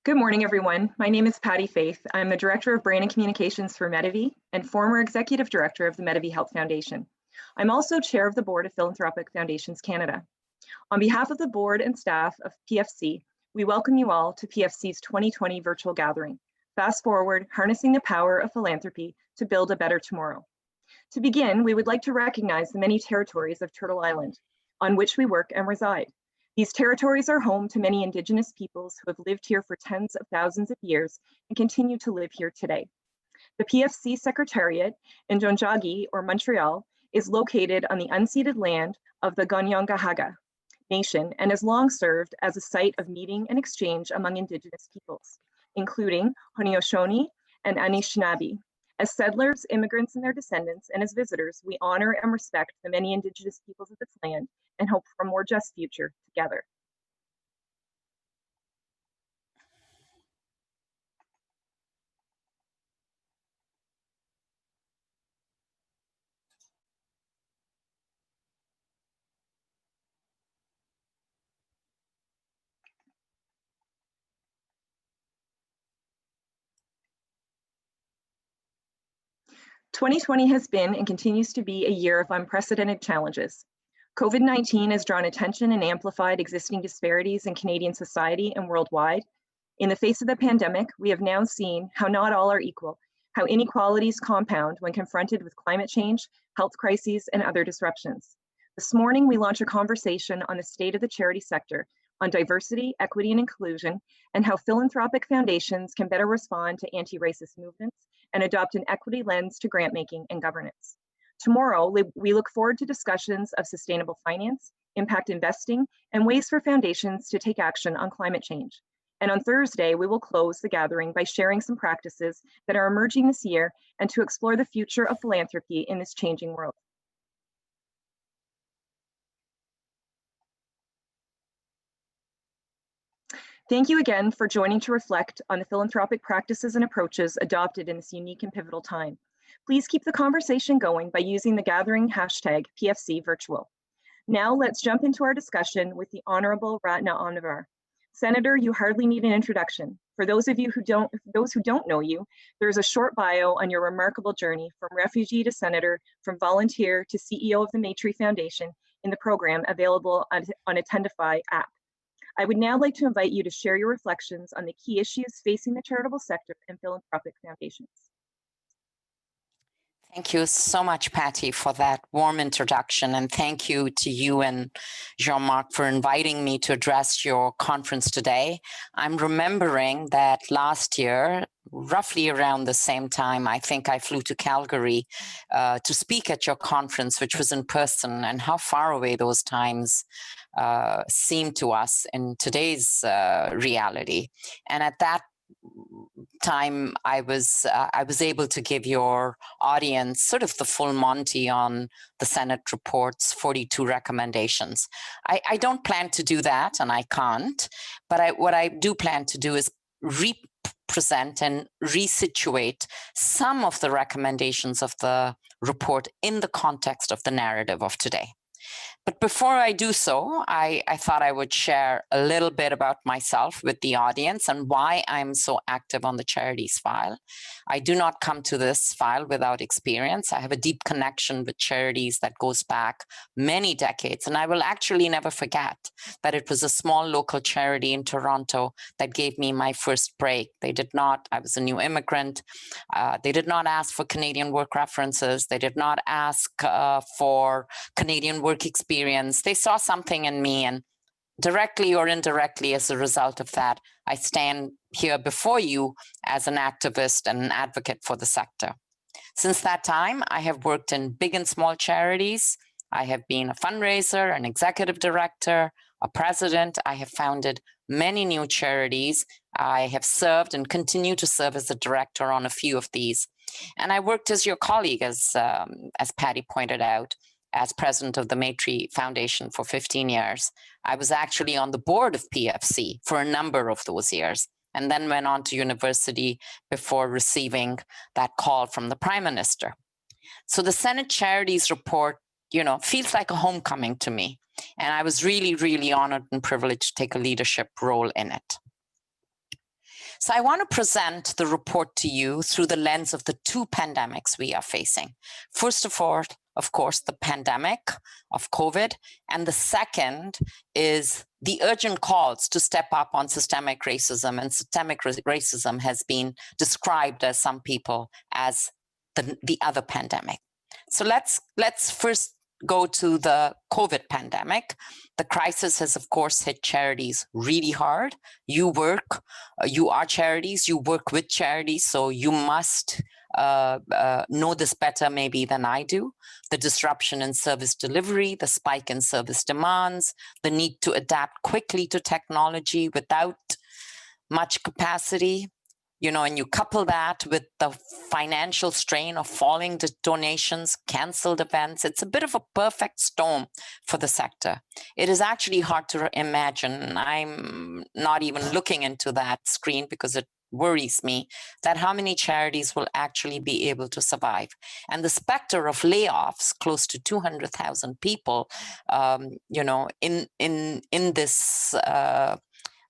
Good morning, everyone. My name is Patty Faith. I'm the Director of Brand and Communications for Medavie and former Executive Director of the Medavie Health Foundation. I'm also Chair of the Board of Philanthropic Foundations Canada. On behalf of the board and staff of PFC, we welcome you all to PFC's 2020 virtual gathering, Fast Forward, Harnessing the Power of Philanthropy to Build a Better Tomorrow. To begin, we would like to recognize the many territories of Turtle Island, on which we work and reside. These territories are home to many Indigenous peoples who have lived here for tens of thousands of years and continue to live here today. The PFC Secretariat in Jonjagi, or Montreal, is located on the unceded land of the Ganyongahaga Nation and has long served as a site of meeting and exchange among Indigenous peoples, including Haudenosaunee and Anishinaabe. As settlers, immigrants, and their descendants, and as visitors, we honor and respect the many Indigenous peoples of this land and hope for a more just future together. "2020 has been and continues to be a year of unprecedented challenges. COVID-19 has drawn attention and amplified existing disparities in Canadian society and worldwide. In the face of the pandemic, we have now seen how not all are equal, how inequalities compound when confronted with climate change, health crises, and other disruptions. This morning, we launch a conversation on the state of the charity sector, on diversity, equity, and inclusion, and how philanthropic foundations can better respond to anti-racist movements and adopt an equity lens to grant making and governance. Tomorrow, we look forward to discussions of sustainable finance, impact investing, and ways for foundations to take action on climate change. And on Thursday, we will close the gathering by sharing some practices that are emerging this year and to explore the future of philanthropy in this changing world. Thank you again for joining to reflect on the philanthropic practices and approaches adopted in this unique and pivotal time. Please keep the conversation going by using the gathering hashtag #PFCVirtual. Now let's jump into our discussion with the Honorable Ratna Omidvar. Senator, you hardly need an introduction. For those who don't know you, there's a short bio on your remarkable journey from refugee to senator, from volunteer to CEO of the Maitrey Foundation in the program available on Attendify app. I would now like to invite you to share your reflections on the key issues facing the charitable sector and philanthropic foundations. Thank you so much, Patty, for that warm introduction. And thank you to you and Jean-Marc for inviting me to address your conference today. I'm remembering that last year, roughly around the same time, I think I flew to Calgary to speak at your conference, which was in person, and how far away those times seem to us in today's reality. And at that time, I was able to give your audience sort of the full Monty on the Senate report's 42 recommendations. I don't plan to do that, and I can't, but what I do plan to do is represent and resituate some of the recommendations of the report in the context of the narrative of today. But before I do so, I thought I would share a little bit about myself with the audience and why I'm so active on the charities file. I do not come to this file without experience. I have a deep connection with charities that goes back many decades, and I will actually never forget that it was a small local charity in Toronto that gave me my first break. They did not, I was a new immigrant. They did not ask for Canadian work references. They did not ask for Canadian work experience. They saw something in me, and directly or indirectly as a result of that, I stand here before you as an activist and an advocate for the sector. Since that time, I have worked in big and small charities. I have been a fundraiser, an executive director, a president. I have founded many new charities. I have served and continue to serve as a director on a few of these. And I worked as your colleague, as Patty pointed out, as president of the Maitrey Foundation for 15 years. I was actually on the board of PFC for a number of those years, and then went on to university before receiving that call from the Prime Minister. So the Senate Charities Report, feels like a homecoming to me. And I was really, really honored and privileged to take a leadership role in it. So I want to present the report to you through the lens of the two pandemics we are facing. First of all, of course, the pandemic of COVID, and the second is the urgent calls to step up on systemic racism. And systemic racism has been described as some people as the other pandemic. So let's first go to the COVID pandemic. The crisis has, of course, hit charities really hard. You are charities, you work with charities, so you must know this better maybe than I do. The disruption in service delivery, the spike in service demands, the need to adapt quickly to technology without much capacity, and you couple that with the financial strain of falling donations, canceled events. It's a bit of a perfect storm for the sector. It is actually hard to imagine. I'm not even looking into that screen because it worries me that how many charities will actually be able to survive. And the specter of layoffs, close to 200,000 people, in this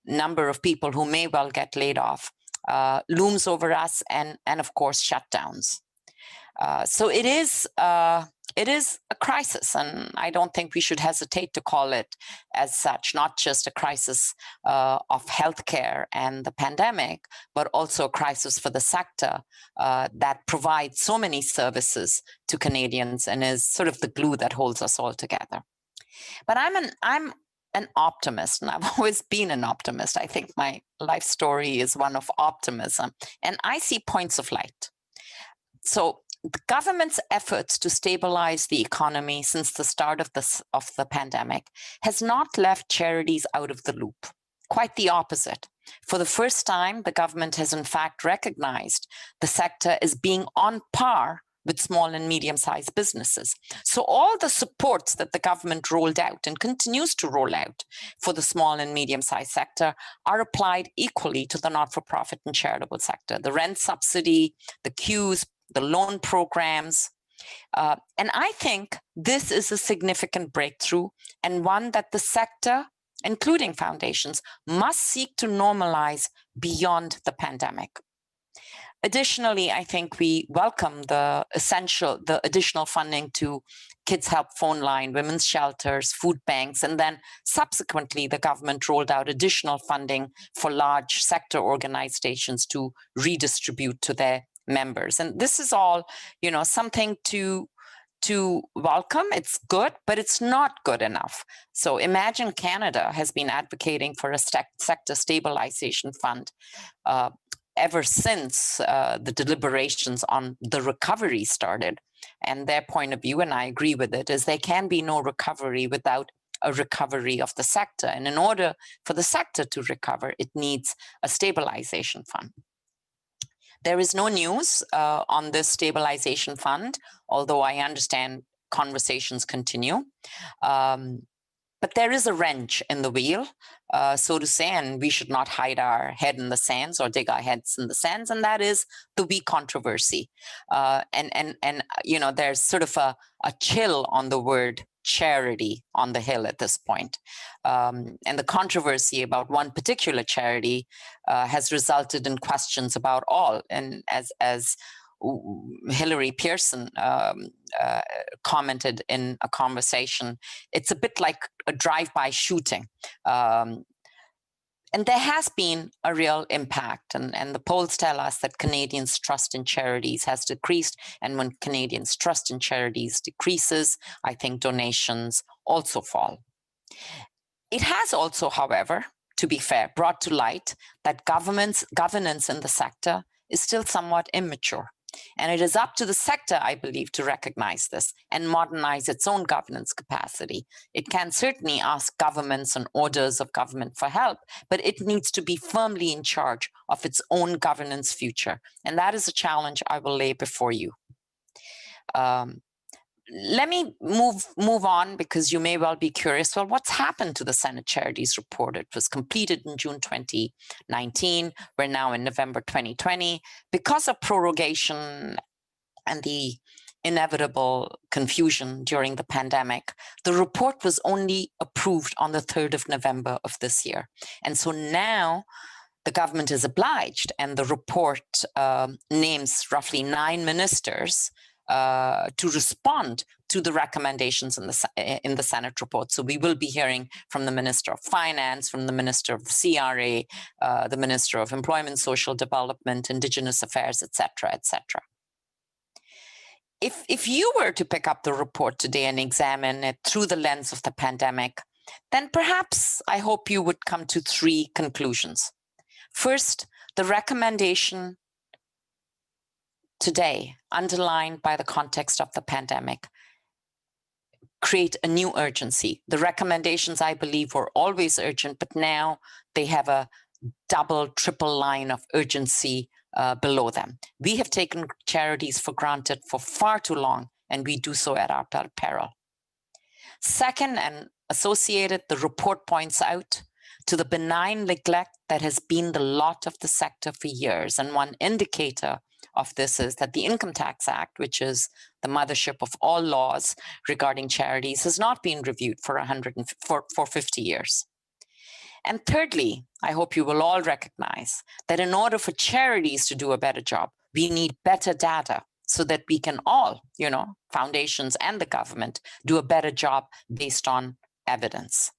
number of people who may well get laid off, looms over us, and of course shutdowns. So it is a crisis, and I don't think we should hesitate to call it as such. Not just a crisis of healthcare and the pandemic, but also a crisis for the sector that provides so many services to Canadians and is sort of the glue that holds us all together. But I'm an optimist, and I've always been an optimist. I think my life story is one of optimism, and I see points of light. So the government's efforts to stabilize the economy since the start of the pandemic has not left charities out of the loop. Quite the opposite. For the first time, the government has in fact recognized the sector as being on par with small and medium-sized businesses. So all the supports that the government rolled out and continues to roll out for the small and medium-sized sector are applied equally to the not-for-profit and charitable sector. The rent subsidy, the queues, the loan programs. And I think this is a significant breakthrough, and one that the sector, including foundations, must seek to normalize beyond the pandemic. Additionally, I think we welcome the additional funding to Kids Help Phone Line, women's shelters, food banks, and then subsequently the government rolled out additional funding for large sector organizations to redistribute to their members. And this is all, something to welcome. It's good, but it's not good enough. So Imagine Canada has been advocating for a sector stabilization fund ever since the deliberations on the recovery started. And their point of view, and I agree with it, is there can be no recovery without a recovery of the sector. And in order for the sector to recover, it needs a stabilization fund. There is no news on this stabilization fund, although I understand conversations continue. But there is a wrench in the wheel, so to say, and we should not hide our head in the sands or dig our heads in the sands, and that is the we controversy. And there's sort of a chill on the word charity on the Hill at this point. And the controversy about one particular charity has resulted in questions about all. And as Hillary Pearson commented in a conversation, it's a bit like a drive-by shooting. And there has been a real impact. And the polls tell us that Canadians' trust in charities has decreased. And when Canadians' trust in charities decreases, I think donations also fall. It has also, however, to be fair, brought to light that governance in the sector is still somewhat immature. And it is up to the sector, I believe, to recognize this and modernize its own governance capacity. It can certainly ask governments and orders of government for help, but it needs to be firmly in charge of its own governance future. And that is a challenge I will lay before you. Let me move on, because you may well be curious, well, what's happened to the Senate Charities Report? It was completed in June 2019. We're now in November 2020. Because of prorogation and the inevitable confusion during the pandemic, the report was only approved on the 3rd of November of this year. And so now the government is obliged, and the report names roughly 9 ministers to respond to the recommendations in the Senate report. So we will be hearing from the Minister of Finance, from the Minister of CRA, the Minister of Employment, Social Development, Indigenous Affairs, etc., etc. If you were to pick up the report today and examine it through the lens of the pandemic, then perhaps I hope you would come to 3 conclusions. First, the recommendation today, underlined by the context of the pandemic, create a new urgency. The recommendations, I believe, were always urgent, but now they have a double, triple line of urgency below them. We have taken charities for granted for far too long, and we do so at our peril. Second, and associated, the report points out to the benign neglect that has been the lot of the sector for years. And one indicator of this is that the Income Tax Act, which is the mothership of all laws regarding charities, has not been reviewed for 50 years. And thirdly, I hope you will all recognize that in order for charities to do a better job, we need better data so that we can all, foundations and the government, do a better job based on evidence.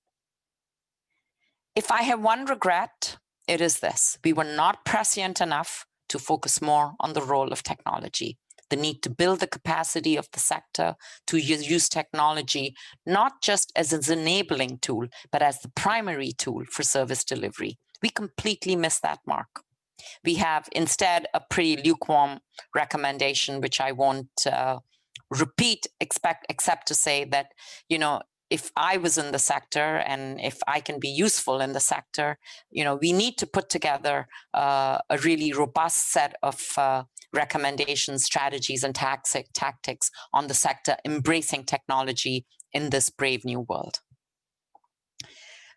If I have one regret, it is this: we were not prescient enough to focus more on the role of technology, the need to build the capacity of the sector to use technology, not just as an enabling tool, but as the primary tool for service delivery. We completely missed that mark. We have instead a pretty lukewarm recommendation, which I won't repeat, except to say that, if I was in the sector and if I can be useful in the sector, we need to put together a really robust set of recommendations, strategies, and tactics on the sector embracing technology in this brave new world.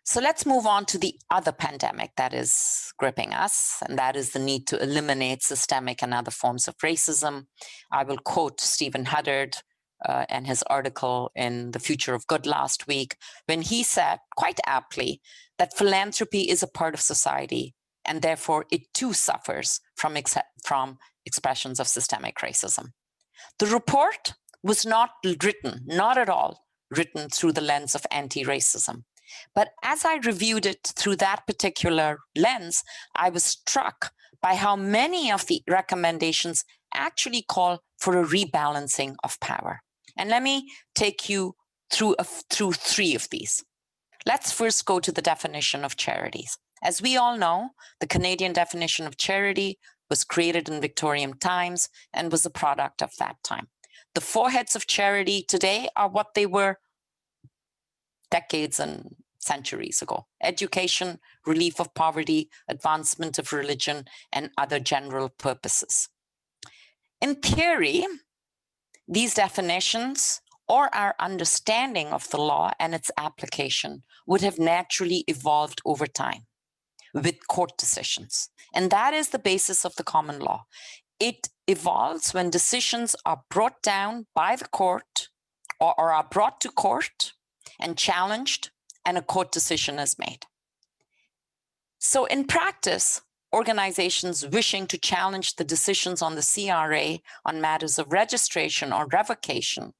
So let's move on to the other pandemic that is gripping us, and that is the need to eliminate systemic and other forms of racism. I will quote Stephen Huddard and his article in The Future of Good last week, when he said, quite aptly, that philanthropy is a part of society, and therefore it too suffers from expressions of systemic racism. The report was not at all written through the lens of anti-racism. But as I reviewed it through that particular lens, I was struck by how many of the recommendations actually call for a rebalancing of power. And let me take you through 3 of these. Let's first go to the definition of charities. As we all know, the Canadian definition of charity was created in Victorian times and was a product of that time. The 4 heads of charity today are what they were decades and centuries ago: education, relief of poverty, advancement of religion, and other general purposes. In theory, these definitions, or our understanding of the law and its application, would have naturally evolved over time with court decisions. And that is the basis of the common law. It evolves when decisions are brought down by the court or are brought to court and challenged, and a court decision is made. So in practice, organizations wishing to challenge the decisions on the CRA on matters of registration or revocation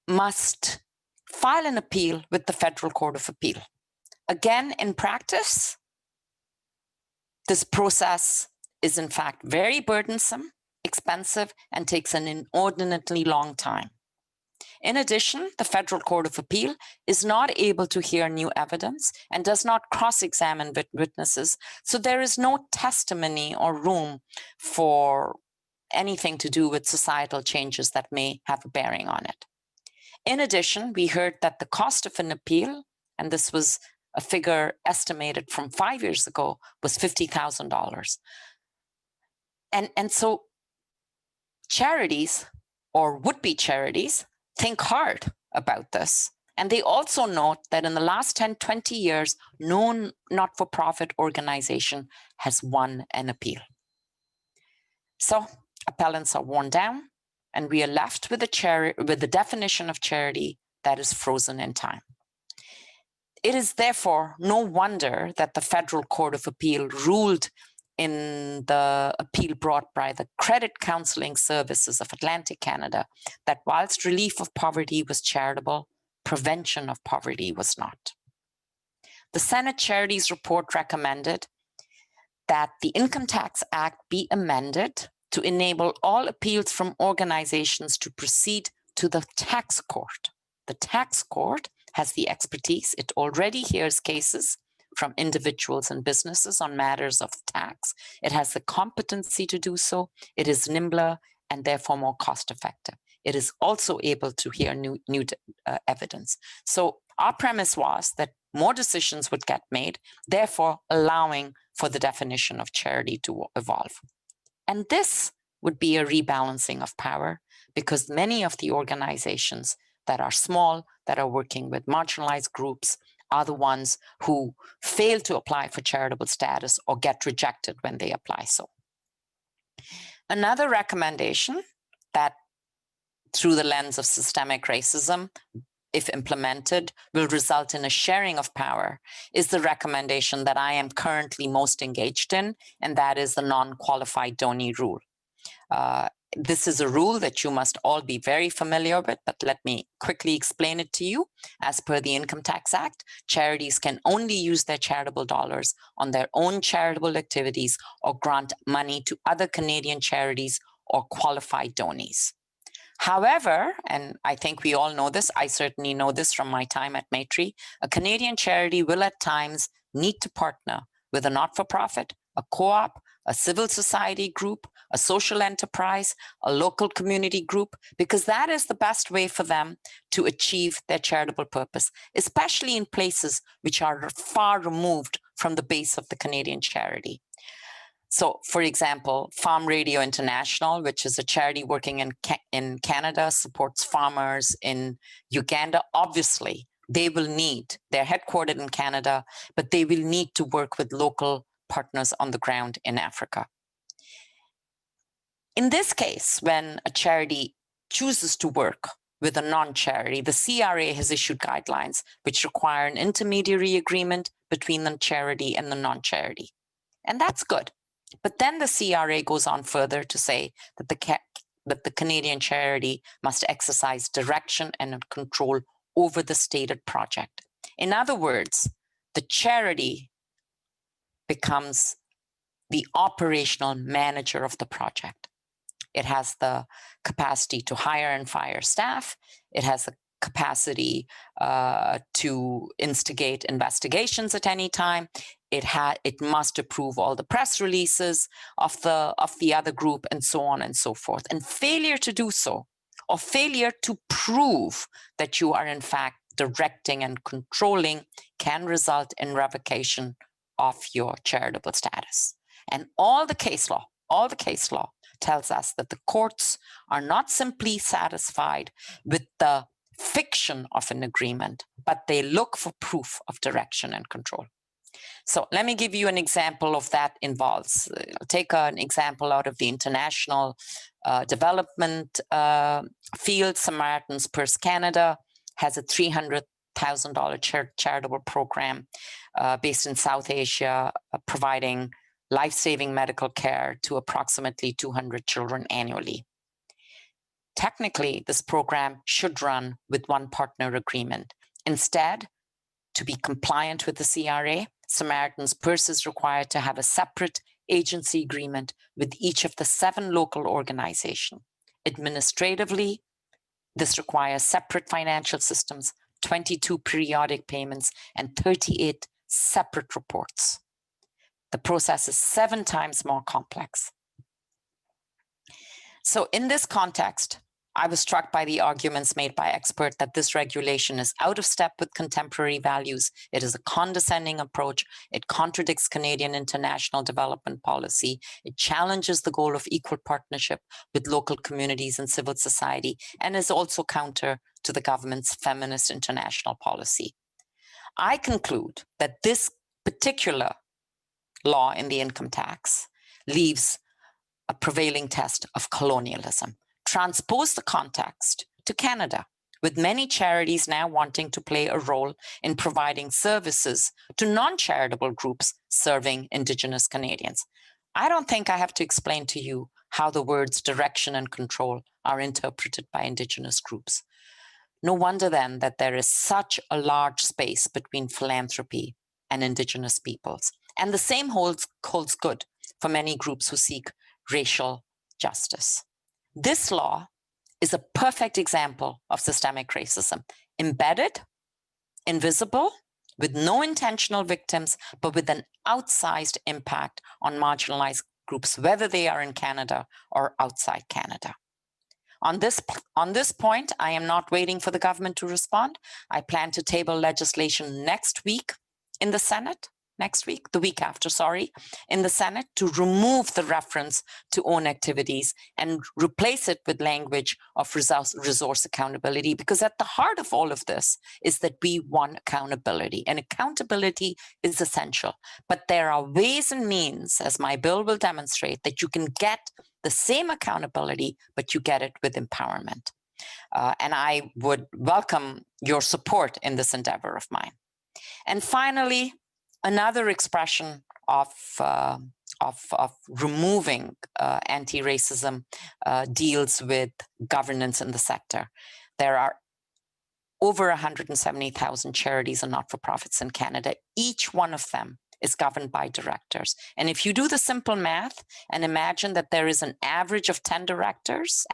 must file an appeal with the Federal Court of Appeal. Again, in practice, this process is in fact very burdensome, expensive, and takes an inordinately long time. In addition, the Federal Court of Appeal is not able to hear new evidence and does not cross-examine witnesses, so there is no testimony or room for anything to do with societal changes that may have a bearing on it. In addition, we heard that the cost of an appeal, and this was a figure estimated from 5 years ago, was $50,000. And so charities, or would-be charities, think hard about this. And they also note that in the last 10, 20 years, no not-for-profit organization has won an appeal. So appellants are worn down, and we are left with the definition of charity that is frozen in time. It is therefore no wonder that the Federal Court of Appeal ruled in the appeal brought by the Credit Counseling Services of Atlantic Canada that whilst relief of poverty was charitable, prevention of poverty was not. The Senate Charities Report recommended that the Income Tax Act be amended to enable all appeals from organizations to proceed to the tax court. The tax court has the expertise. It already hears cases from individuals and businesses on matters of tax. It has the competency to do so. It is nimbler and therefore more cost effective. It is also able to hear new evidence. So our premise was that more decisions would get made, therefore allowing for the definition of charity to evolve. And this would be a rebalancing of power, because many of the organizations that are small, that are working with marginalized groups, are the ones who fail to apply for charitable status or get rejected when they apply so. Another recommendation that, through the lens of systemic racism, if implemented, will result in a sharing of power is the recommendation that I am currently most engaged in, and that is the non-qualified donee rule. This is a rule that you must all be very familiar with, but let me quickly explain it to you. As per the Income Tax Act, charities can only use their charitable dollars on their own charitable activities or grant money to other Canadian charities or qualified donees. However, and I think we all know this, I certainly know this from my time at Maitree, a Canadian charity will at times need to partner with a not-for-profit, a co-op, a civil society group, a social enterprise, a local community group, because that is the best way for them to achieve their charitable purpose, especially in places which are far removed from the base of the Canadian charity. So, for example, Farm Radio International, which is a charity working in Canada, supports farmers in Uganda. Obviously, they will need, they're headquartered in Canada, but they will need to work with local partners on the ground in Africa. In this case, when a charity chooses to work with a non-charity, the CRA has issued guidelines which require an intermediary agreement between the charity and the non-charity. And that's good. But then the CRA goes on further to say that the Canadian charity must exercise direction and control over the stated project. In other words, the charity becomes the operational manager of the project. It has the capacity to hire and fire staff. It has the capacity to instigate investigations at any time. It must approve all the press releases of the other group, and so on and so forth. And failure to do so, or failure to prove that you are in fact directing and controlling, can result in revocation of your charitable status. And all the case law tells us that the courts are not simply satisfied with the fiction of an agreement, but they look for proof of direction and control. So let me give you an example of that involves. I'll take an example out of the international development field. Samaritan's Purse Canada has a $300,000 charitable program based in South Asia, providing life-saving medical care to approximately 200 children annually. Technically, this program should run with one partner agreement. Instead, to be compliant with the CRA, Samaritan's Purse is required to have a separate agency agreement with each of the 7 local organizations. Administratively, this requires separate financial systems, 22 periodic payments, and 38 separate reports. The process is 7 times more complex. So in this context, I was struck by the arguments made by experts that this regulation is out of step with contemporary values. It is a condescending approach. It contradicts Canadian international development policy. It challenges the goal of equal partnership with local communities and civil society, and is also counter to the government's feminist international policy. I conclude that this particular law in the income tax leaves a prevailing test of colonialism. Transpose the context to Canada. with many charities now wanting to play a role in providing services to non-charitable groups serving Indigenous Canadians. I don't think I have to explain to you how the words direction and control are interpreted by Indigenous groups. No wonder then that there is such a large space between philanthropy and Indigenous peoples. And the same holds good for many groups who seek racial justice. This law is a perfect example of systemic racism, embedded, invisible, with no intentional victims, but with an outsized impact on marginalized groups, whether they are in Canada or outside Canada. On this point, I am not waiting for the government to respond. I plan to table legislation next week in the Senate, the week after, in the Senate, to remove the reference to own activities and replace it with language of resource accountability, because at the heart of all of this is that we want accountability, and accountability is essential. But there are ways and means, as my bill will demonstrate, that you can get the same accountability, but you get it with empowerment. And I would welcome your support in this endeavor of mine. And finally, another expression of removing anti-racism deals with governance in the sector. There are over 170,000 charities and not-for-profits in Canada. Each one of them is governed by directors. And if you do the simple math and imagine that there is an average of 10 directors,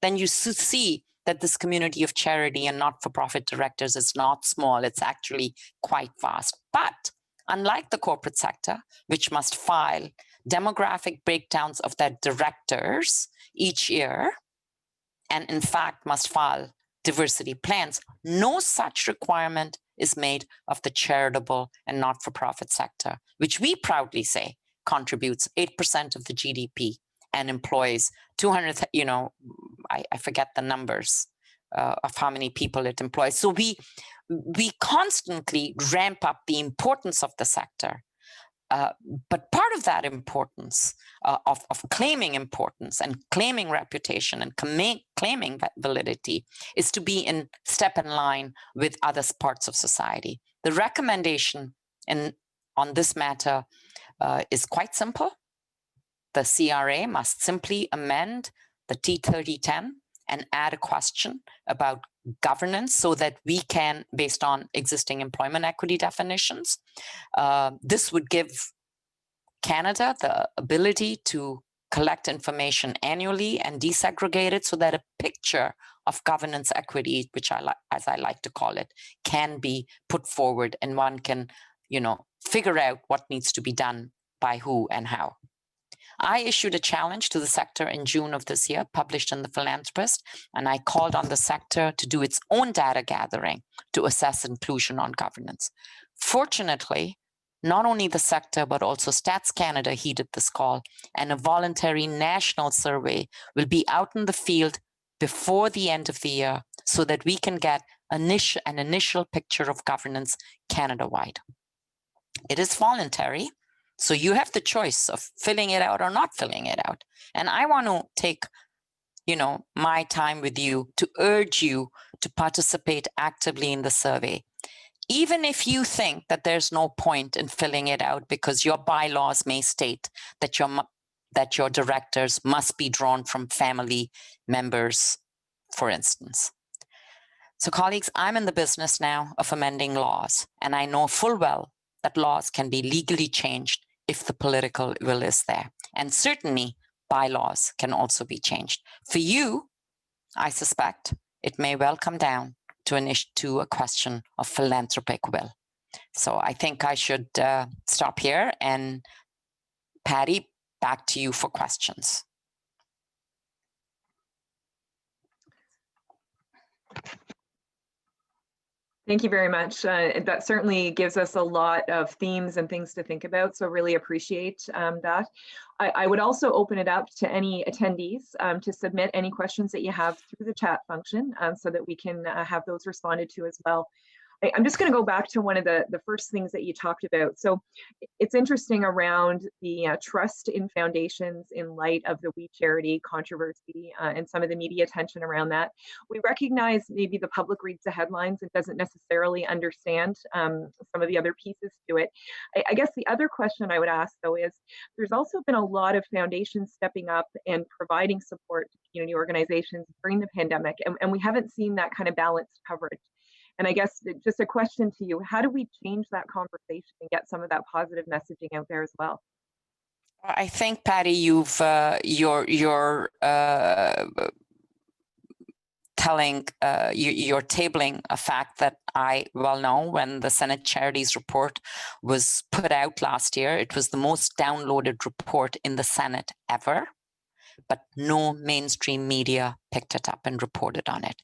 then you see that this community of charity and not-for-profit directors is not small. It's actually quite vast. But unlike the corporate sector, which must file demographic breakdowns of their directors each year, and in fact must file diversity plans, no such requirement is made of the charitable and not-for-profit sector, which we proudly say contributes 8% of the GDP and employs 200, I forget the numbers of how many people it employs. So we constantly ramp up the importance of the sector. But part of that importance, of claiming importance and claiming reputation and claiming validity, is to be in step in line with other parts of society. The recommendation on this matter is quite simple. The CRA must simply amend the T3010 and add a question about governance so that we can, based on existing employment equity definitions, this would give Canada the ability to collect information annually and desegregate it so that a picture of governance equity, which as I like to call it, can be put forward, and one can, figure out what needs to be done by who and how. I issued a challenge to the sector in June of this year, published in The Philanthropist, and I called on the sector to do its own data gathering to assess inclusion on governance. Fortunately, not only the sector, but also Stats Canada heeded this call, and a voluntary national survey will be out in the field before the end of the year so that we can get an initial picture of governance Canada-wide. It is voluntary, so you have the choice of filling it out or not filling it out. And I want to take, my time with you to urge you to participate actively in the survey. Even if you think that there's no point in filling it out because your bylaws may state that your directors must be drawn from family members, for instance. So colleagues, I'm in the business now of amending laws, and I know full well that laws can be legally changed if the political will is there. And certainly bylaws can also be changed. For you, I suspect it may well come down to a question of philanthropic will. So I think I should stop here, and Patty, back to you for questions. Thank you very much. That certainly gives us a lot of themes and things to think about, so really appreciate that. I would also open it up to any attendees to submit any questions that you have through the chat function so that we can have those responded to as well. I'm just going to go back to one of the first things that you talked about. So it's interesting around the trust in foundations in light of the We Charity controversy and some of the media attention around that. We recognize maybe the public reads the headlines and doesn't necessarily understand some of the other pieces to it. I guess the other question I would ask, though, is there's also been a lot of foundations stepping up and providing support to community organizations during the pandemic, and we haven't seen that kind of balanced coverage. And I guess just a question to you, how do we change that conversation and get some of that positive messaging out there as well? I think, Patty, you've you're tabling a fact that I well know. When the Senate Charities Report was put out last year, it was the most downloaded report in the Senate ever, but no mainstream media picked it up and reported on it.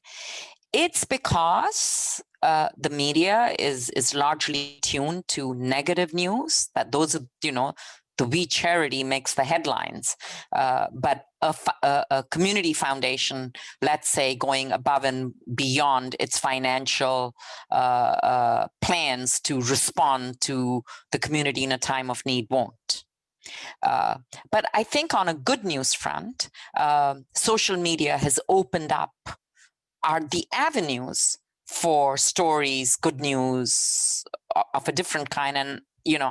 It's because the media is largely tuned to negative news, that those, the We Charity makes the headlines, but a community foundation, let's say, going above and beyond its financial plans to respond to the community in a time of need, won't. But I think on a good news front, social media has opened up the avenues for stories, good news of a different kind. And,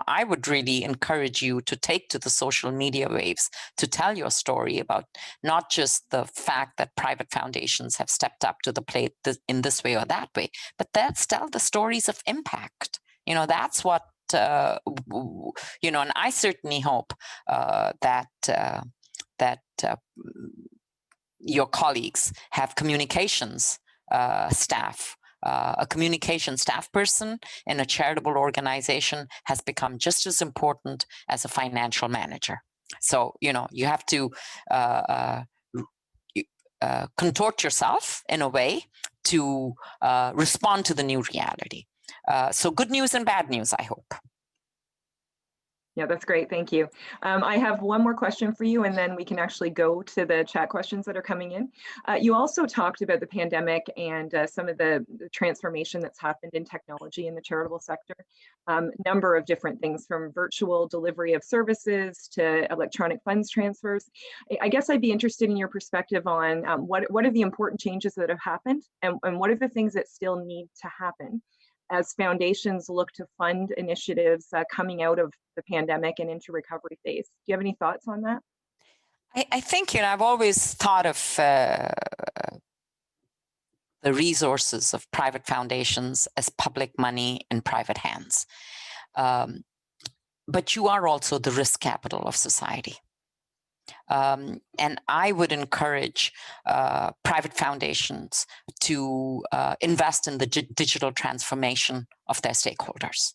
I would really encourage you to take to the social media waves to tell your story about not just the fact that private foundations have stepped up to the plate in this way or that way, but let's tell the stories of impact. That's what, and I certainly hope that your colleagues have communications staff. A communication staff person in a charitable organization has become just as important as a financial manager. So, you have to contort yourself in a way to respond to the new reality. So good news and bad news, I hope. Yeah, that's great. Thank you. I have one more question for you, and then we can actually go to the chat questions that are coming in. You also talked about the pandemic and some of the transformation that's happened in technology in the charitable sector. Number of different things, from virtual delivery of services to electronic funds transfers. I guess I'd be interested in your perspective on what are the important changes that have happened, and what are the things that still need to happen as foundations look to fund initiatives coming out of the pandemic and into recovery phase. Do you have any thoughts on that? I think, I've always thought of the resources of private foundations as public money in private hands. But you are also the risk capital of society. And I would encourage private foundations to invest in the digital transformation of their stakeholders.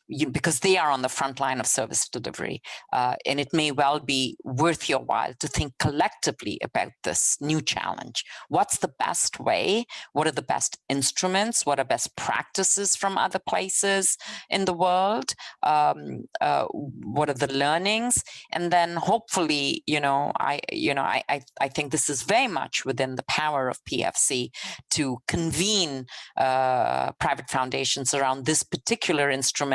Because they are on the front line of service delivery. And it may well be worth your while to think collectively about this new challenge. What's the best way? What are the best instruments? What are best practices from other places in the world? What are the learnings? And then hopefully, I think this is very much within the power of PFC to convene private foundations around this particular instrument,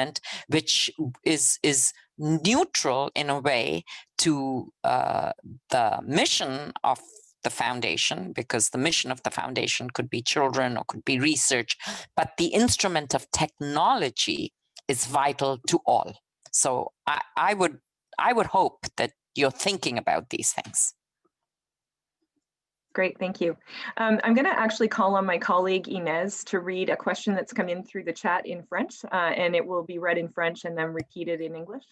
which is neutral in a way to the mission of the foundation, because the mission of the foundation could be children or could be research, but the instrument of technology is vital to all. So I would hope that you're thinking about these things. Great, thank you. I'm going to actually call on my colleague Inez to read a question that's come in through the chat in French, and it will be read in French and then repeated in English.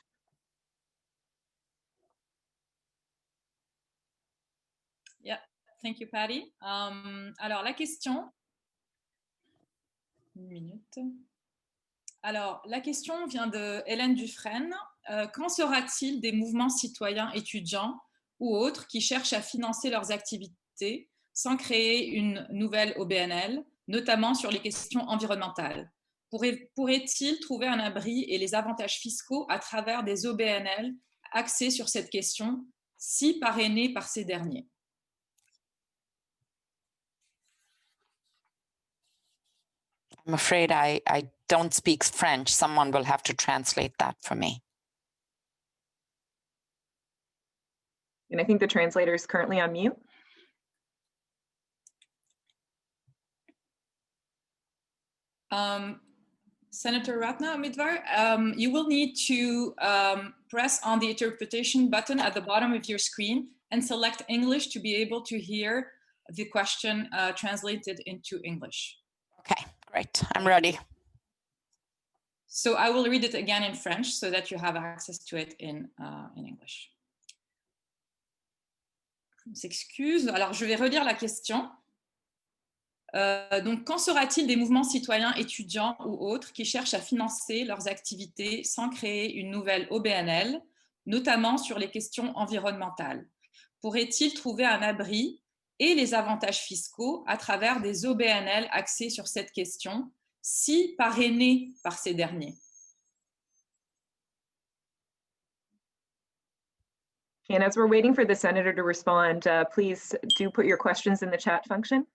Yeah, thank you, Patty. Alors, la question... Une minute. Alors, la question vient de Hélène Dufresne. Qu'en sera-t-il des mouvements citoyens étudiants ou autres qui cherchent à financer leurs activités sans créer une nouvelle OBNL, notamment sur les questions environnementales? Pourrait-il trouver un abri et les avantages fiscaux à travers des OBNL axés sur cette question, si parrainés par ces derniers? I'm afraid I don't speak French. Someone will have to translate that for me. And I think the translator is currently on mute. Senator Ratna Omidvar, you will need to press on the interpretation button at the bottom of your screen and select English to be able to hear the question translated into English. Okay, great. I'm ready. So I will read it again in French so that you have access to it in English. On s'excuse. Alors, je vais relire la question. Donc, qu'en sera-t-il des mouvements citoyens étudiants ou autres qui cherchent à financer leurs activités sans créer une nouvelle OBNL, notamment sur les questions environnementales? Pourraient-ils trouver un abri et les avantages fiscaux à travers des OBNL axés sur cette question, si parrainés par ces derniers? And as we're waiting for the senator to respond, please do put your questions in the chat function.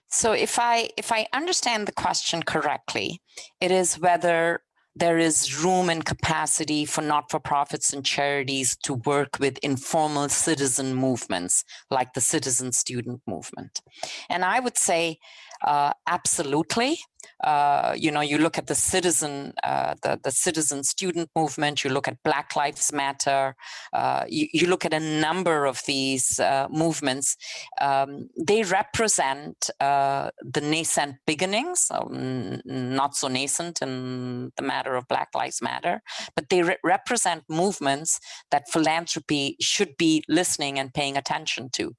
So if I understand the question correctly, it is whether there is room and capacity for not-for-profits and charities to work with informal citizen movements like the citizen student movement. And I would say absolutely. You know, you look at the citizen student movement, you look at Black Lives Matter, you look at a number of these movements. They represent the nascent beginnings, not so nascent in the matter of Black Lives Matter, but they represent movements that philanthropy should be listening and paying attention to.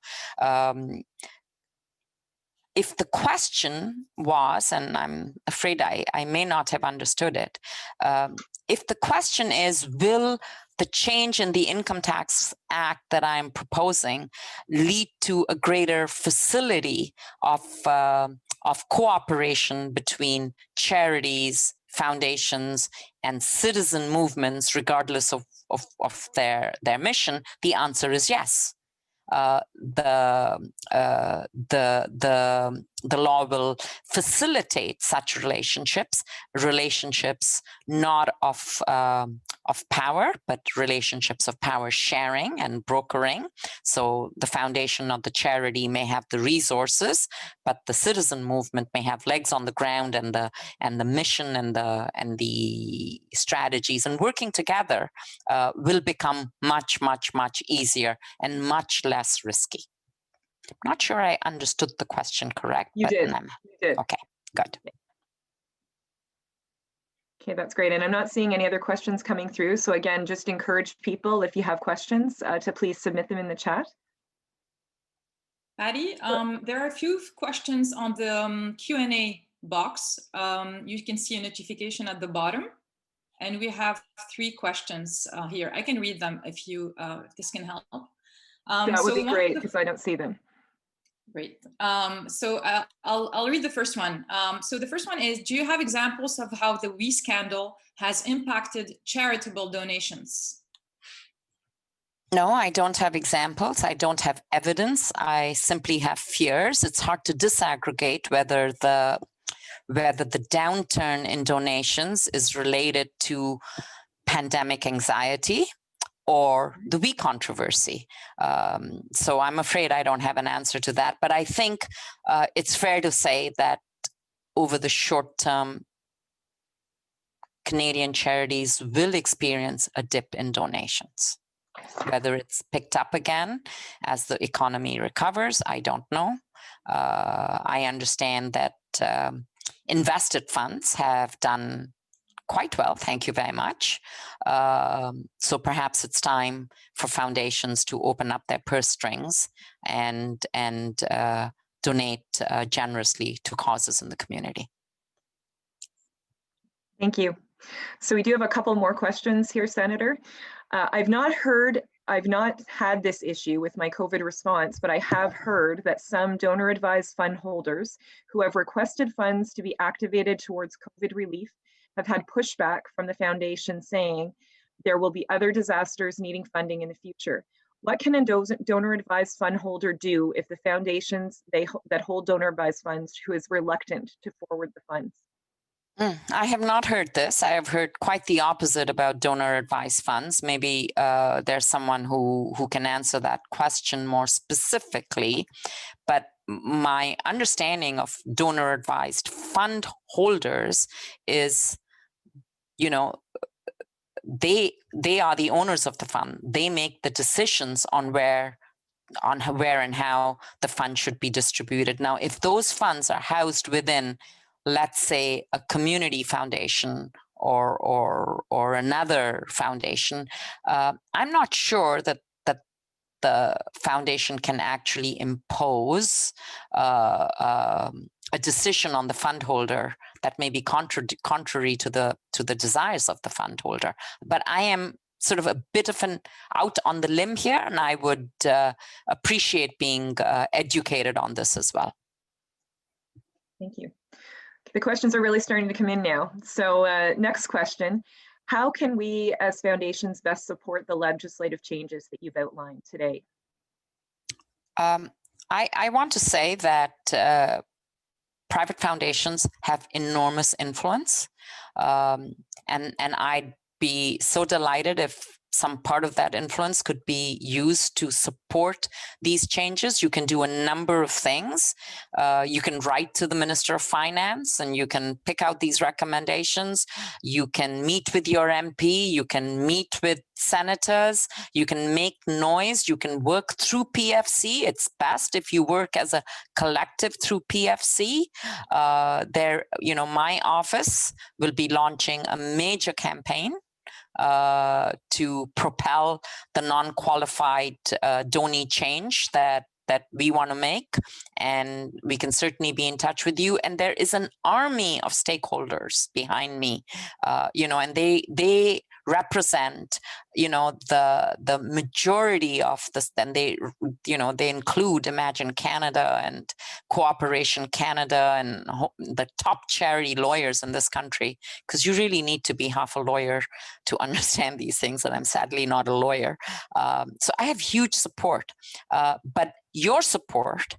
If the question was, and I'm afraid I may not have understood it, if the question is, will the change in the Income Tax Act that I'm proposing lead to a greater facility of cooperation between charities, foundations, and citizen movements, regardless of their mission? The answer is yes. The law will facilitate such relationships not of power, but relationships of power sharing and brokering. So the foundation or the charity may have the resources, but the citizen movement may have legs on the ground and the mission and the strategies, and working together will become much easier and much less risky. I'm not sure I understood the question correct. You did. Okay, good. Okay, that's great. And I'm not seeing any other questions coming through. So again, just encourage people, if you have questions, to please submit them in the chat. Patty, there are a few questions on the Q&A box. You can see a notification at the bottom. And we have 3 questions here. I can read them if this can help. That would be great, because I don't see them. Great. So I'll read the first one. So the first one is, do you have examples of how the WE scandal has impacted charitable donations? No, I don't have examples. I don't have evidence. I simply have fears. It's hard to disaggregate whether the downturn in donations is related to pandemic anxiety or the WE controversy. So I'm afraid I don't have an answer to that. But I think it's fair to say that over the short term, Canadian charities will experience a dip in donations. Whether it's picked up again as the economy recovers, I don't know. I understand that invested funds have done quite well, thank you very much. So perhaps it's time for foundations to open up their purse strings and donate generously to causes in the community. Thank you. So we do have a couple more questions here, Senator. I've not had this issue with my COVID response, but I have heard that some donor-advised fund holders who have requested funds to be activated towards COVID relief have had pushback from the foundation saying there will be other disasters needing funding in the future. What can a donor-advised fund holder do if the foundations that hold donor-advised funds who is reluctant to forward the funds? I have not heard this. I have heard quite the opposite about donor-advised funds. Maybe there's someone who can answer that question more specifically. But my understanding of donor-advised fund holders is, they are the owners of the fund. They make the decisions on where and how the fund should be distributed. Now, if those funds are housed within, let's say, a community foundation or another foundation, I'm not sure that the foundation can actually impose a decision on the fund holder that may be contrary to the desires of the fund holder. But I am sort of a bit of an out on the limb here, and I would appreciate being educated on this as well. Thank you. The questions are really starting to come in now. So next question, how can we as foundations best support the legislative changes that you've outlined today? I want to say that private foundations have enormous influence, and I'd be so delighted if some part of that influence could be used to support these changes. You can do a number of things. You can write to the Minister of Finance and you can pick out these recommendations. You can meet with your MP. You can meet with senators. You can make noise. You can work through PFC. It's best if you work as a collective through PFC. My office will be launching a major campaign to propel the non-qualified donee change that we want to make, and we can certainly be in touch with you. And there is an army of stakeholders behind me, and they represent, the majority of this. And they include Imagine Canada and Cooperation Canada and the top charity lawyers in this country, because you really need to be half a lawyer to understand these things. And I'm sadly not a lawyer. So I have huge support, but your support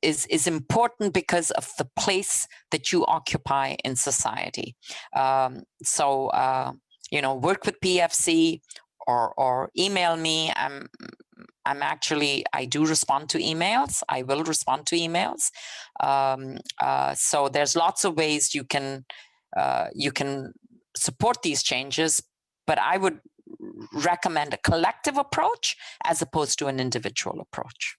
is important because of the place that you occupy in society. Work with PFC or email me. I do respond to emails. I will respond to emails. So there's lots of ways you can support these changes, but I would recommend a collective approach as opposed to an individual approach.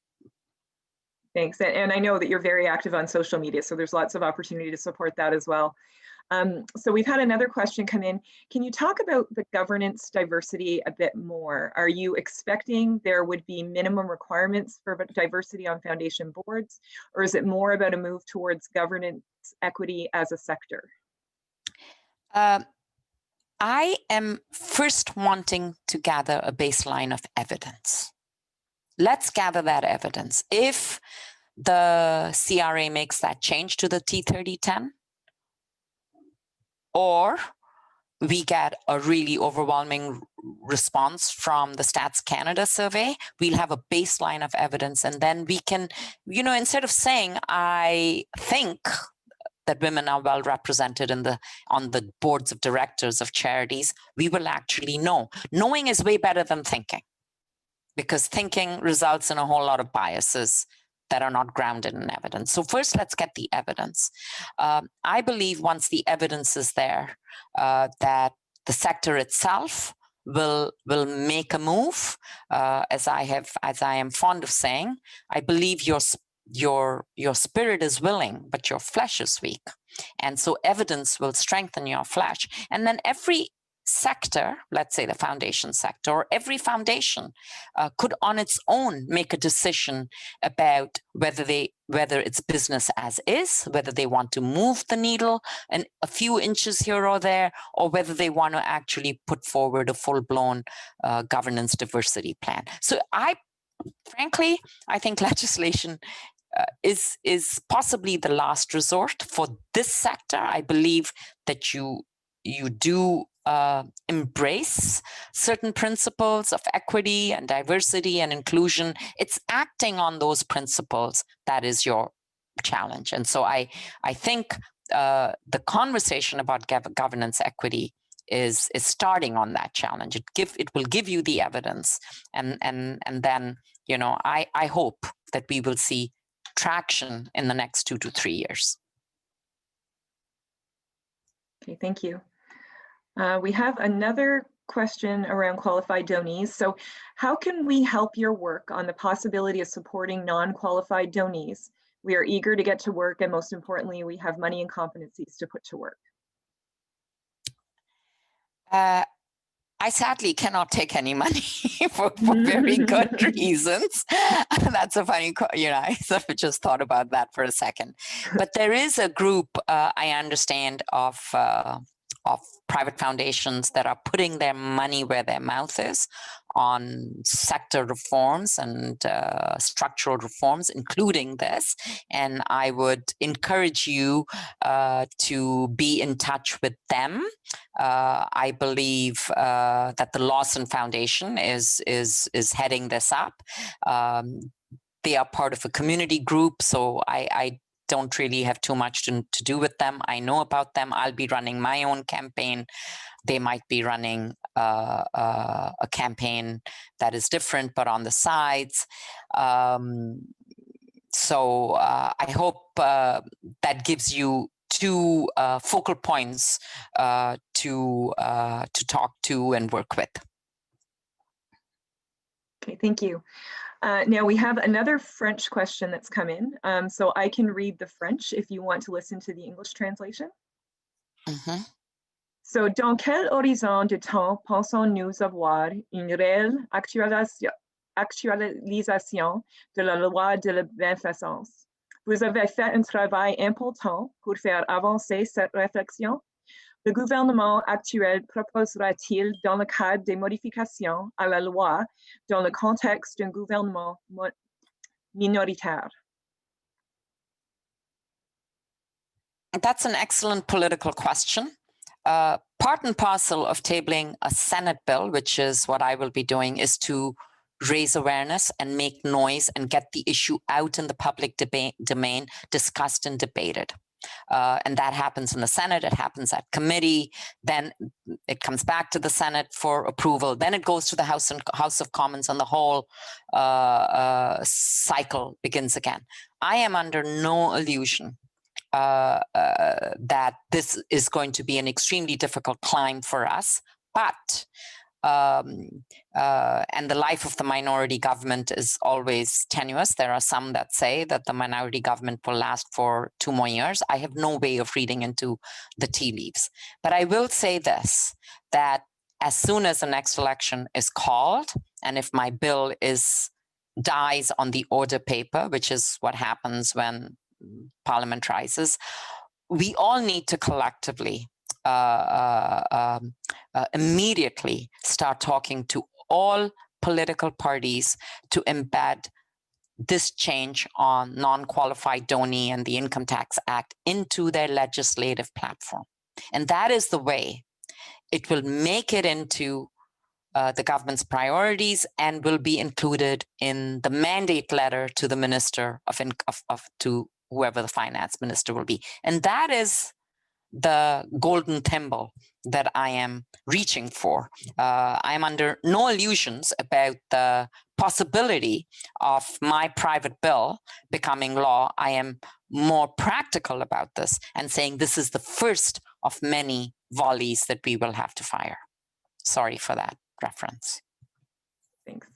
Thanks. And I know that you're very active on social media, so there's lots of opportunity to support that as well. So we've had another question come in. Can you talk about the governance diversity a bit more? Are you expecting there would be minimum requirements for diversity on foundation boards, or is it more about a move towards governance equity as a sector? I am first wanting to gather a baseline of evidence. Let's gather that evidence. If the CRA makes that change to the T3010, or we get a really overwhelming response from the Stats Canada survey, we'll have a baseline of evidence. And then we can, instead of saying, I think that women are well represented on the boards of directors of charities, we will actually know. Knowing is way better than thinking, because thinking results in a whole lot of biases that are not grounded in evidence. So first, let's get the evidence. I believe once the evidence is there, that the sector itself will make a move. As I am fond of saying, I believe your spirit is willing, but your flesh is weak. And so evidence will strengthen your flesh. And then every sector, let's say the foundation sector, or every foundation could on its own make a decision about whether it's business as is, whether they want to move the needle and a few inches here or there, or whether they want to actually put forward a full-blown governance diversity plan. So frankly, I think legislation is possibly the last resort for this sector. I believe that you do embrace certain principles of equity and diversity and inclusion. It's acting on those principles that is your challenge. And so I think the conversation about governance equity is starting on that challenge. It will give you the evidence, and then, you know, I hope that we will see traction in the next 2 to 3 years. Okay, thank you. We have another question around qualified donees. So how can we help your work on the possibility of supporting non-qualified donees? We are eager to get to work, and most importantly, we have money and competencies to put to work. I sadly cannot take any money for very good reasons. That's a funny, you know, I sort of just thought about that for a second. But there is a group, I understand, of private foundations that are putting their money where their mouth is on sector reforms and structural reforms, including this. And I would encourage you to be in touch with them. I believe that the Lawson Foundation is heading this up. They are part of a community group, so I don't really have too much to do with them. I know about them. I'll be running my own campaign. They might be running a campaign that is different, but on the sides. So I hope that gives you two focal points to talk to and work with. Okay, thank you. Now we have another French question that's come in. So I can read the French if you want to listen to the English translation. Mm-hmm. So, dans quel horizon de temps pensons-nous avoir une réelle actualisation de la loi de la bienfaisance? Vous avez fait un travail important pour faire avancer cette réflexion. Le gouvernement actuel proposera-t-il, dans le cadre des modifications à la loi, dans le contexte d'un gouvernement minoritaire? That's an excellent political question. Part and parcel of tabling a Senate bill, which is what I will be doing, is to raise awareness and make noise and get the issue out in the public domain, discussed and debated. And that happens in the Senate, it happens at committee, then it comes back to the Senate for approval, then it goes to the House of Commons, and the whole cycle begins again. I am under no illusion that this is going to be an extremely difficult climb for us, but and the life of the minority government is always tenuous. There are some that say that the minority government will last for 2 more years. I have no way of reading into the tea leaves. But I will say this, that as soon as the next election is called, and if my bill dies on the order paper, which is what happens when Parliament rises, we all need to collectively immediately start talking to all political parties to embed this change on non-qualified donee and the Income Tax Act into their legislative platform. And that is the way it will make it into the government's priorities and will be included in the mandate letter to the Minister to whoever the finance minister will be. And that is the golden thimble that I am reaching for. I am under no illusions about the possibility of my private bill becoming law. I am more practical about this and saying this is the first of many volleys that we will have to fire. Sorry for that reference. Thanks.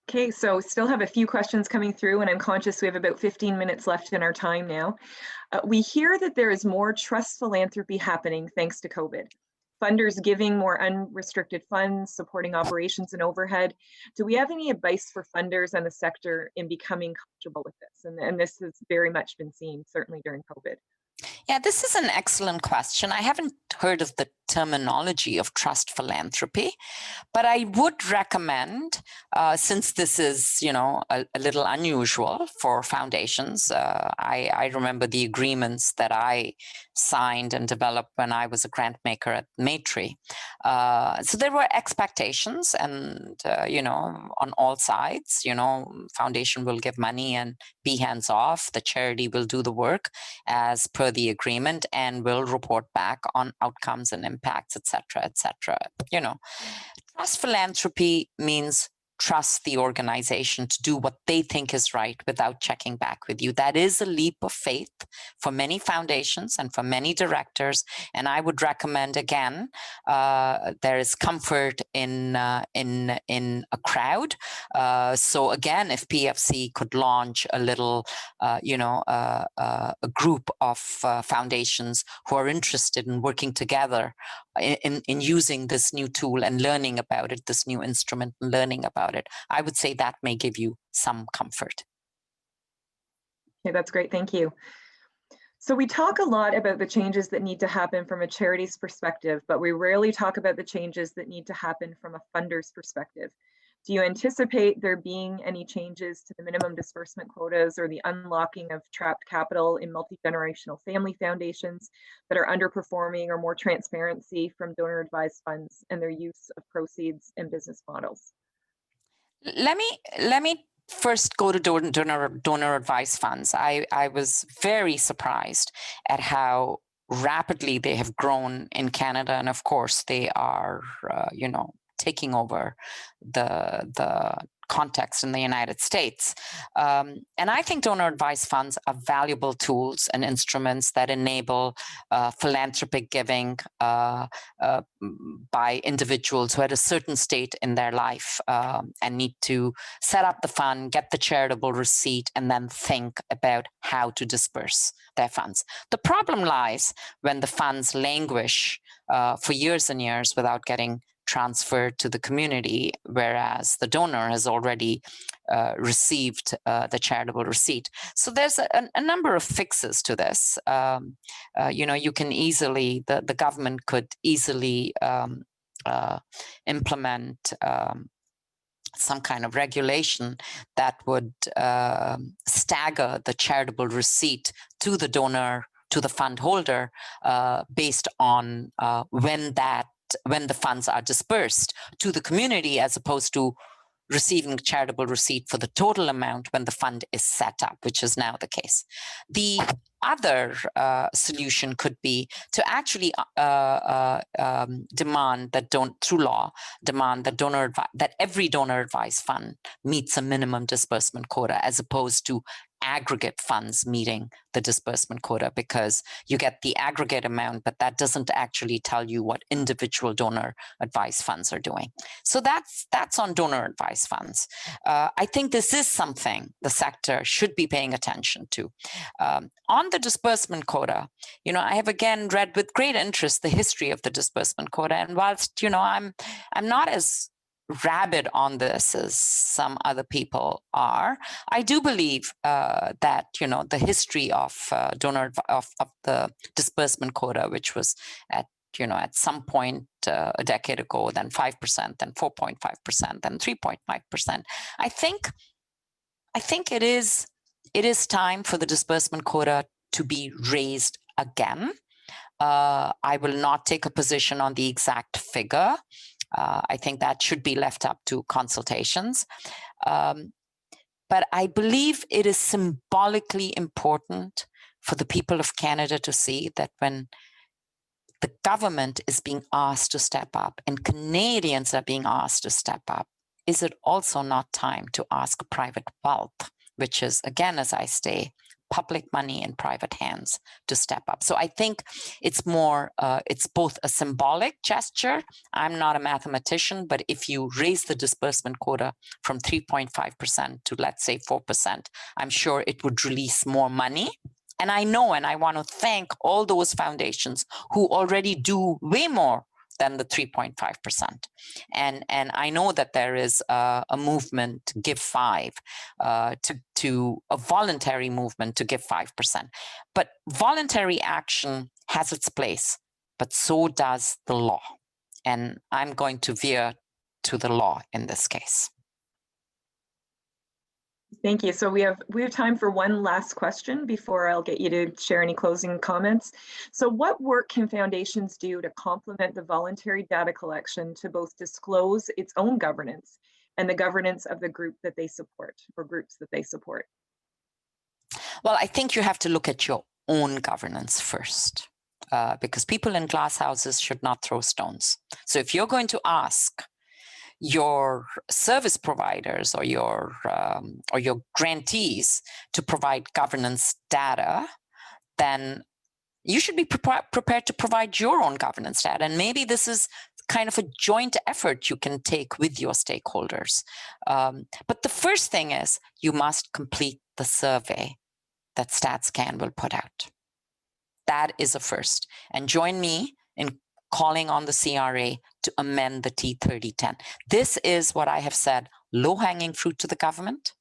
Okay, so still have a few questions coming through, and I'm conscious we have about 15 minutes left in our time now. We hear that there is more trust philanthropy happening thanks to COVID. Funders giving more unrestricted funds, supporting operations and overhead. Do we have any advice for funders and the sector in becoming comfortable with this? And this has very much been seen, certainly during COVID. Yeah, this is an excellent question. I haven't heard of the terminology of trust philanthropy, but I would recommend, since this is, a little unusual for foundations, I remember the agreements that I signed and developed when I was a grant maker at Maitree. So there were expectations, and on all sides, foundation will give money and be hands off. The charity will do the work as per the agreement and will report back on outcomes and impacts, etc., etc. Trust philanthropy means trust the organization to do what they think is right without checking back with you. That is a leap of faith for many foundations and for many directors. And I would recommend, again, there is comfort in a crowd. So again, if PFC could launch a little, a group of foundations who are interested in working together in using this new tool and learning about it, this new instrument, and learning about it, I would say that may give you some comfort. Okay, that's great. Thank you. So we talk a lot about the changes that need to happen from a charity's perspective, but we rarely talk about the changes that need to happen from a funder's perspective. Do you anticipate there being any changes to the minimum disbursement quotas or the unlocking of trapped capital in multi-generational family foundations that are underperforming, or more transparency from donor-advised funds and their use of proceeds and business models? Let me first go to donor advised funds. I was very surprised at how rapidly they have grown in Canada, and of course they are taking over the context in the United States. And I think donor advised funds are valuable tools and instruments that enable philanthropic giving by individuals who are at a certain state in their life and need to set up the fund, get the charitable receipt, and then think about how to disperse their funds. The problem lies when the funds languish for years and years without getting transferred to the community, whereas the donor has already received the charitable receipt. So there's a number of fixes to this. You can easily, the government could easily implement some kind of regulation that would stagger the charitable receipt to the donor, to the fund holder, based on when the funds are dispersed to the community, as opposed to receiving charitable receipt for the total amount when the fund is set up, which is now the case. The other solution could be to actually demand that through law, demand that every donor advised fund meets a minimum disbursement quota, as opposed to aggregate funds meeting the disbursement quota, because you get the aggregate amount, but that doesn't actually tell you what individual donor advised funds are doing. So that's on donor advised funds. I think this is something the sector should be paying attention to. On the disbursement quota, I have again read with great interest the history of the disbursement quota, and whilst I'm not as rabid on this as some other people are, I do believe that the history of the disbursement quota, which was at some point a decade ago, then 5%, then 4.5%, then 3.5%. I think it is time for the disbursement quota to be raised again. I will not take a position on the exact figure. I think that should be left up to consultations. But I believe it is symbolically important for the people of Canada to see that when the government is being asked to step up and Canadians are being asked to step up, is it also not time to ask private wealth, which is, again, as I say, public money in private hands, to step up? So I think it's both a symbolic gesture. I'm not a mathematician, but if you raise the disbursement quota from 3.5% to, let's say, 4%, I'm sure it would release more money. And I know, and I want to thank all those foundations who already do way more than the 3.5%. And I know that there is a movement, Give 5, to a voluntary movement to give 5%. But voluntary action has its place, but so does the law. And I'm going to veer to the law in this case. Thank you. So we have time for one last question before I'll get you to share any closing comments. So what work can foundations do to complement the voluntary data collection to both disclose its own governance and the governance of the group that they support or groups that they support? Well, I think you have to look at your own governance first, because people in glass houses should not throw stones. So if you're going to ask your service providers or your grantees to provide governance data, then you should be prepared to provide your own governance data. And maybe this is kind of a joint effort you can take with your stakeholders. But the first thing is you must complete the survey that StatsCan will put out. That is a first. And join me in calling on the CRA to amend the T3010. This is what I have said, low-hanging fruit to the government.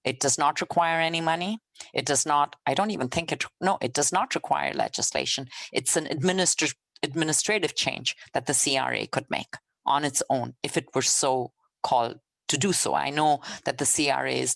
It does not require any money. It does not, I don't even think it does not require legislation. It's an administrative change that the CRA could make on its own if it were so called to do so. I know that the CRA is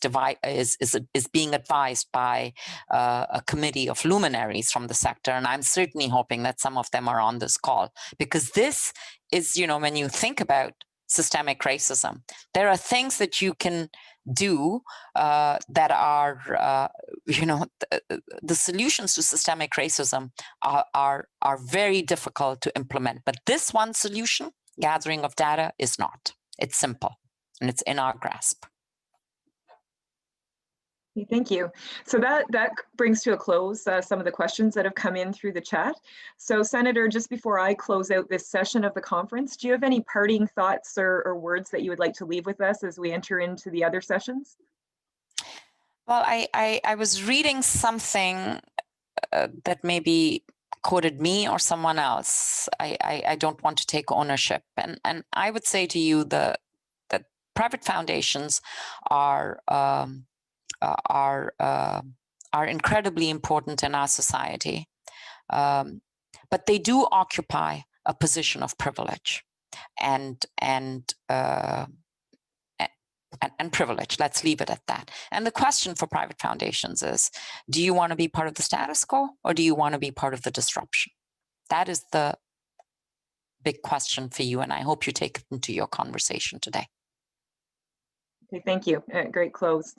being advised by a committee of luminaries from the sector, and I'm certainly hoping that some of them are on this call, because this is, when you think about systemic racism, there are things that you can do that are, the solutions to systemic racism are very difficult to implement. But this one solution, gathering of data, is not. It's simple. And it's in our grasp. Thank you. So that brings to a close some of the questions that have come in through the chat. So Senator, just before I close out this session of the conference, do you have any parting thoughts or words that you would like to leave with us as we enter into the other sessions? Well, I was reading something that maybe quoted me or someone else. I don't want to take ownership. And I would say to you that private foundations are incredibly important in our society, but they do occupy a position of privilege and privilege. Let's leave it at that. And the question for private foundations is: do you want to be part of the status quo, or do you want to be part of the disruption? That is the big question for you, and I hope you take it into your conversation today. Okay, thank you. Great close.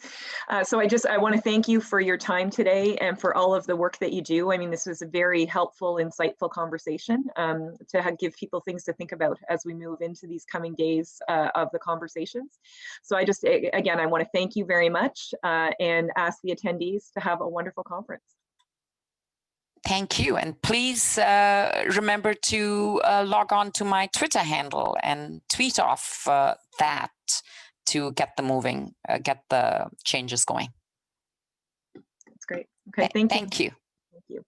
So I want to thank you for your time today and for all of the work that you do. I mean, this was a very helpful, insightful conversation to give people things to think about as we move into these coming days of the conversations. So again, I want to thank you very much and ask the attendees to have a wonderful conference. Thank you. And please remember to log on to my Twitter handle and tweet off that to get the changes going. That's great. Okay, thank you. Thank you. Thank you.